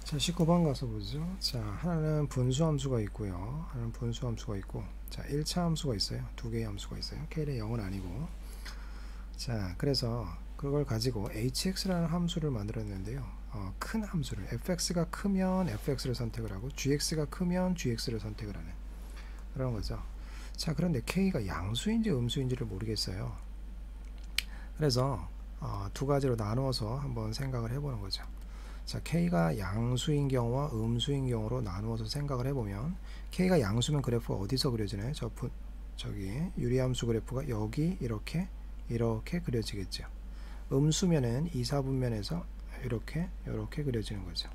자, 19번 가서 보죠. 자, 하나는 분수함수가 있고요. 하나는 분수함수가 있고, 자, 1차 함수가 있어요. 두 개의 함수가 있어요. K의 0은 아니고. 자, 그래서 그걸 가지고 hx라는 함수를 만들었는데요. 큰 함수를, fx가 크면 fx를 선택을 하고, gx가 크면 gx를 선택을 하는 그런 거죠. 자, 그런데 K가 양수인지 음수인지를 모르겠어요. 그래서 두 가지로 나누어서 한번 생각을 해보는 거죠. 자, K가 양수인 경우와 음수인 경우로 나누어서 생각을 해보면 K가 양수면 그래프가 어디서 그려지나요? 저기 유리함수 그래프가 여기 이렇게 그려지겠죠. 음수면은 2, 4분면에서 이렇게 그려지는 거죠.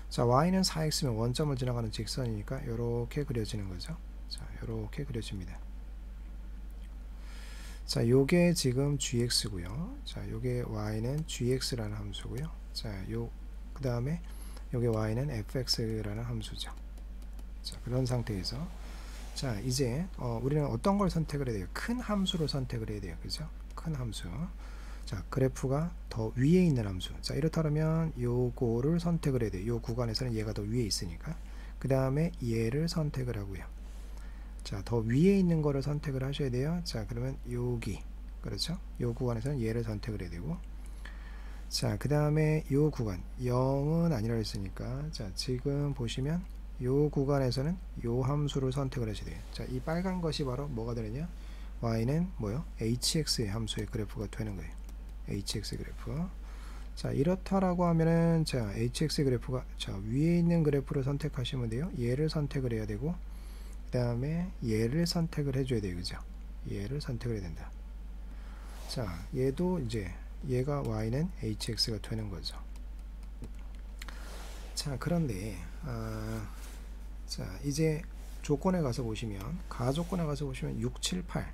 자, Y는 4X면 원점을 지나가는 직선이니까 이렇게 그려지는 거죠. 자, 이렇게 그려집니다. 자, 요게 지금 gx고요. 자, 요게 y는 gx라는 함수고요. 자, 그 다음에 요게 y는 fx라는 함수죠. 자, 그런 상태에서 자, 이제 우리는 어떤 걸 선택을 해야 돼요? 큰 함수를 선택을 해야 돼요. 그죠? 큰 함수. 자, 그래프가 더 위에 있는 함수. 자, 이렇다면 요거를 선택을 해야 돼요. 요 구간에서는 얘가 더 위에 있으니까. 그 다음에 얘를 선택을 하고요. 자, 더 위에 있는 거를 선택을 하셔야 돼요. 자, 그러면 여기, 그렇죠? 요 구간에서는 얘를 선택을 해야 되고, 자, 그 다음에 요 구간 0은 아니라 했으니까, 자, 지금 보시면 요 구간에서는 요 함수를 선택을 하셔야 돼요. 자, 이 빨간 것이 바로 뭐가 되느냐? y는 뭐요? hx의 함수의 그래프가 되는 거예요. hx 그래프. 자, 이렇다라고 하면은, 자, hx 그래프가, 자, 위에 있는 그래프를 선택하시면 돼요. 얘를 선택을 해야 되고, 그 다음에 얘를 선택을 해줘야 돼요. 그죠? 얘를 선택을 해야 된다. 자, 얘도 이제 얘가 y는 hx가 되는 거죠. 자, 그런데 자, 이제 조건에 가서 보시면, 가조건에 가서 보시면 6, 7, 8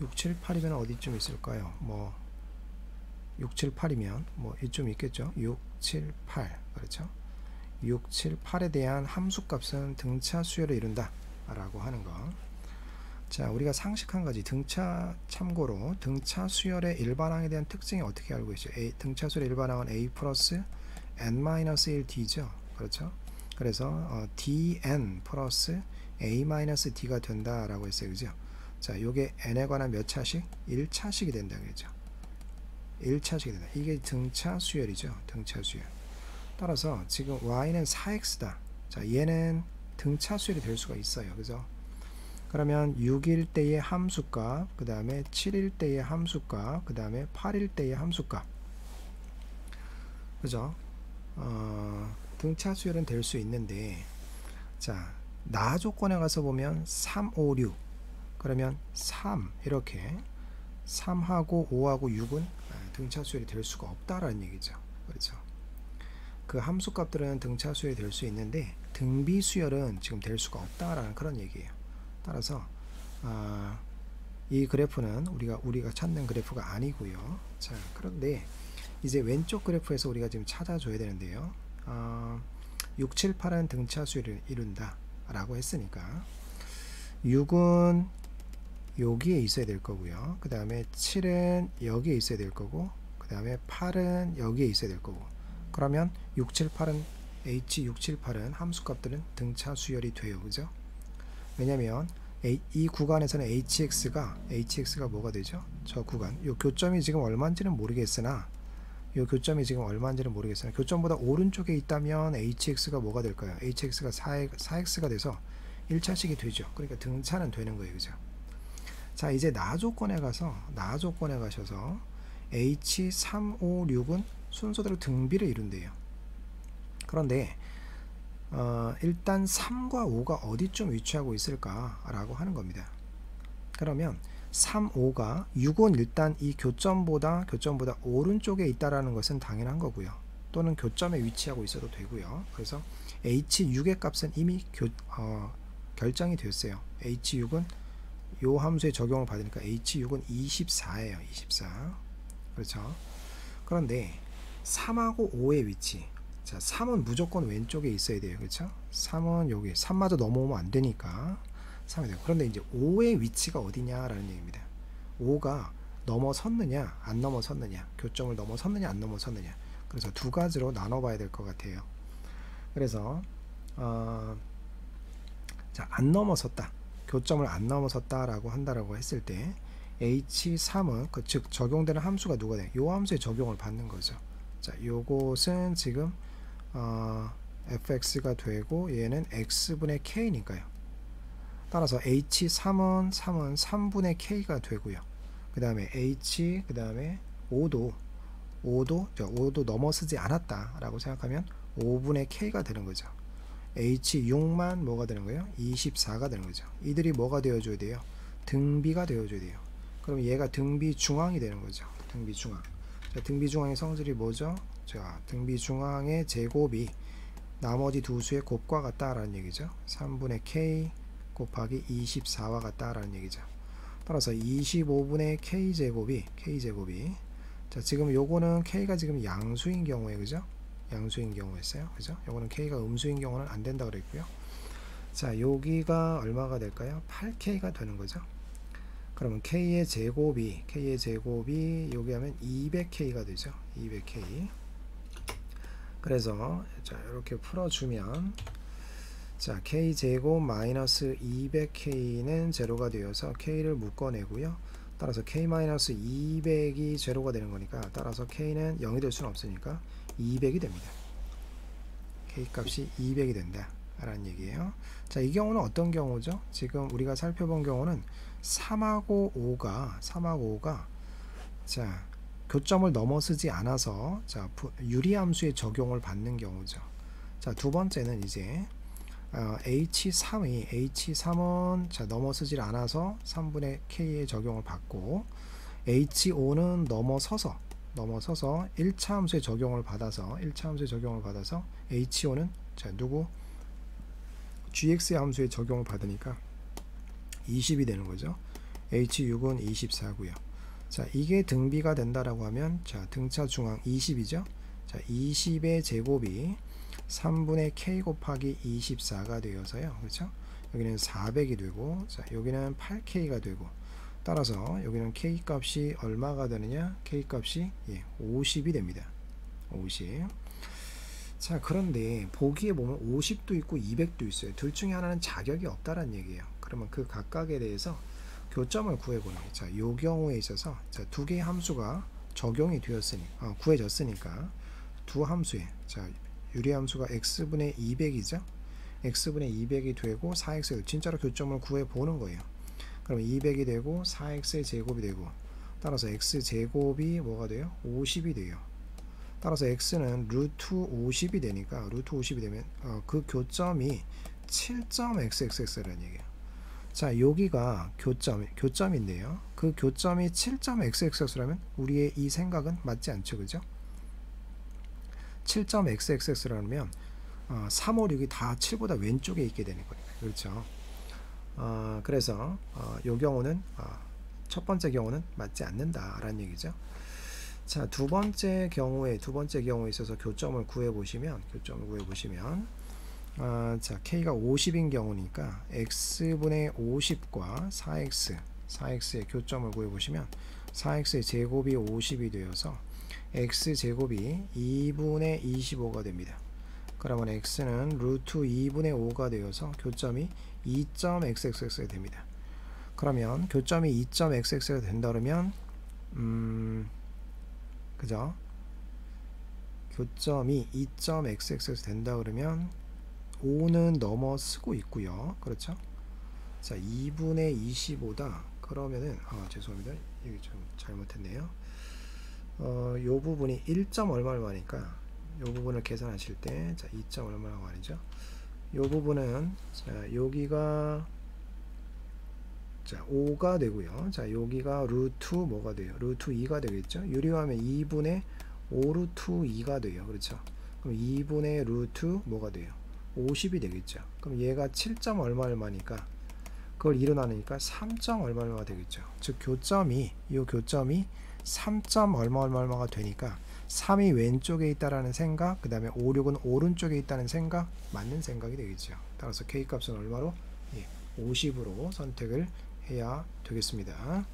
6, 7, 8이면 어디쯤 있을까요? 뭐 6, 7, 8이면 뭐 이쯤 있겠죠. 6, 7, 8 그렇죠? 6, 7, 8에 대한 함수값은 등차 수열을 이룬다 라고 하는 거. 자, 우리가 상식 한 가지, 참고로 등차 수열의 일반항에 대한 특징이 어떻게 알고 있어요? 등차 수열의 일반항은 a 플러스 n-1d죠. 그렇죠? 그래서 dn 플러스 a-d가 된다라고 했어요. 그죠? 자, 요게 n에 관한 몇 차식? 1차식이 된다 그랬죠. 1차식이 된다. 이게 등차 수열이죠. 등차 수열. 따라서 지금 y는 4x다. 자, 얘는 등차 수열이 될 수가 있어요. 그죠? 그러면 6일 때의 함수값, 그 다음에 7일 때의 함수값, 그 다음에 8일 때의 함수값. 그죠? 등차 수열은 될 수 있는데, 자, 나 조건에 가서 보면 3, 5, 6. 그러면 3, 이렇게 3하고 5하고 6은 등차 수열이 될 수가 없다라는 얘기죠. 그렇죠? 그 함수값들은 등차 수열이 될 수 있는데 등비 수열은 지금 될 수가 없다라는 그런 얘기예요. 따라서 이 그래프는 우리가 찾는 그래프가 아니고요. 자, 그런데 이제 왼쪽 그래프에서 우리가 지금 찾아줘야 되는데요. 6, 7, 8은 등차 수열을 이룬다 라고 했으니까 6은 여기에 있어야 될 거고요. 그 다음에 7은 여기에 있어야 될 거고, 그 다음에 8은 여기에 있어야 될 거고. 그러면 6, 7, 8은 h6, 7, 8은 함수값들은 등차 수열이 돼요. 그죠? 왜냐면 이 구간에서는 hx가 뭐가 되죠? 저 구간, 요 교점이 지금 얼마인지는 모르겠으나 교점보다 오른쪽에 있다면 hx가 뭐가 될까요? hx가 4x가 돼서 1차식이 되죠. 그러니까 등차는 되는 거예요. 그죠? 자, 이제 나 조건에 가셔서 h3, 5, 6은 순서대로 등비를 이룬대요. 그런데 일단 3과 5가 어디쯤 위치하고 있을까라고 하는 겁니다. 그러면 3, 5가 6은 일단 이 교점보다 오른쪽에 있다라는 것은 당연한 거고요. 또는 교점에 위치하고 있어도 되고요. 그래서 h6의 값은 이미 결정이 됐어요. h6은 요 함수에 적용을 받으니까 h6은 24예요. 24. 그렇죠? 그런데 3하고 5의 위치. 자, 3은 무조건 왼쪽에 있어야 돼요. 그렇죠? 3은 여기 3마저 넘어오면 안 되니까 3이 돼요. 그런데 이제 5의 위치가 어디냐라는 얘기입니다. 5가 넘어섰느냐 안 넘어섰느냐, 교점을 넘어섰느냐 안 넘어섰느냐. 그래서 두 가지로 나눠 봐야 될 것 같아요. 그래서 자, 안 넘어섰다. 교점을 안 넘어섰다라고 한다라고 했을 때 H3은 즉 적용되는 함수가 누가 돼? 요 함수에 적용을 받는 거죠. 자, 요것은 지금 fx가 되고 얘는 x분의 k니까요. 따라서 H3은 3분의 k가 되고요. 그 다음에 H 그 다음에 5도 넘어서지 않았다라고 생각하면 5분의 k가 되는 거죠. H6만 뭐가 되는 거예요? 24가 되는 거죠. 이들이 뭐가 되어줘야 돼요? 등비가 되어줘야 돼요. 그럼 얘가 등비 중앙이 되는 거죠. 등비 중앙. 자, 등비 중앙의 성질이 뭐죠? 자, 등비 중앙의 제곱이 나머지 두 수의 곱과 같다라는 얘기죠. 3분의 k 곱하기 24와 같다라는 얘기죠. 따라서 25분의 k제곱이 자, 지금 요거는 k가 지금 양수인 경우에 그죠? 양수인 경우였어요. 그죠? 요거는 k가 음수인 경우는 안 된다 그랬고요. 자, 여기가 얼마가 될까요? 8k가 되는 거죠. 그러면 k의 제곱이 여기 하면 200k가 되죠. 200k. 그래서 자, 이렇게 풀어주면 자, k제곱 마이너스 200k는 제로가 되어서 k를 묶어내고요. 따라서 k-200이 제로가 되는 거니까 따라서 k는 0이 될 수는 없으니까 200이 됩니다. k 값이 200이 된다 라는 얘기예요. 자, 이 경우는 어떤 경우죠? 지금 우리가 살펴본 경우는 3하고 5가 자, 교점을 넘어서지 않아서 자, 유리함수의 적용을 받는 경우죠. 자, 두 번째는 이제 H3은 자, 넘어서질 않아서 3분의 k의 적용을 받고 H5는 넘어서서 1차 함수의 적용을 받아서 H5는 자, 누구? gx 함수의 적용을 받으니까 20이 되는 거죠. H6은 24고요. 자, 이게 등비가 된다라고 하면 자, 등차 중앙 20이죠. 자, 20의 제곱이 3분의 k 곱하기 24가 되어서요. 그렇죠? 여기는 400이 되고 자, 여기는 8k가 되고 따라서 여기는 k 값이 얼마가 되느냐? k 값이 50이 됩니다. 50. 자, 그런데 보기에 보면 50도 있고 200도 있어요. 둘 중에 하나는 자격이 없다라는 얘기예요. 그러면 그 각각에 대해서 교점을 구해보는 거예요. 자, 요 경우에 있어서 자, 두 개의 함수가 적용이 되었으니까 구해졌으니까 두 함수에 자, 유리함수가 x분의 200이죠. x분의 200이 되고 4x 진짜로 교점을 구해보는 거예요. 그럼 200이 되고 4x의 제곱이 되고 따라서 x제곱이 뭐가 돼요? 50이 돼요. 따라서 x는 루트 50이 되니까 루트 50이 되면 그 교점이 7.xxx라는 얘기예요. 자, 여기가 교점인데요. 그 교점이 7.xxx라면 우리의 이 생각은 맞지 않죠. 그죠? 7.xxx라면 3, 5, 6이 다 7보다 왼쪽에 있게 되는 거니까. 그렇죠? 그래서 요 경우는 첫 번째 경우는 맞지 않는다라는 얘기죠. 자, 두 번째 경우에 있어서 교점을 구해 보시면 자, k가 50인 경우니까 x분의 50과 4x의 교점을 구해 보시면 4x의 제곱이 50이 되어서 x제곱이 2분의 25가 됩니다. 그러면 x는 루트 2분의 5가 되어서 교점이 2.xxx가 됩니다. 그러면 교점이 2.xx가 된다 그러면 그죠? 교점이 2.xx가 된다 그러면 5는 넘어서고 있고요. 그렇죠? 자, 2분의 25다. 그러면은 죄송합니다. 이게 좀 잘못했네요. 요 부분이 1. 얼마니까 요 부분을 계산하실 때 자, 2. 얼마라고 말이죠. 요 부분은 자, 여기가 자, 5가 되고요. 자, 여기가 루트 뭐가 돼요? 루트 2가 되겠죠. 유리하면 2분의 5 루트 2가 돼요. 그렇죠? 그럼 2분의 루트 뭐가 돼요? 50이 되겠죠. 그럼 얘가 7. 얼마니까 그걸 일어나니까 3. 얼마 되겠죠. 즉 교점이 3. 얼마가 되니까 3이 왼쪽에 있다라는 생각, 그 다음에 5, 6은 오른쪽에 있다는 생각, 맞는 생각이 되겠죠. 따라서 K값은 얼마로? 50으로 선택을 해야 되겠습니다.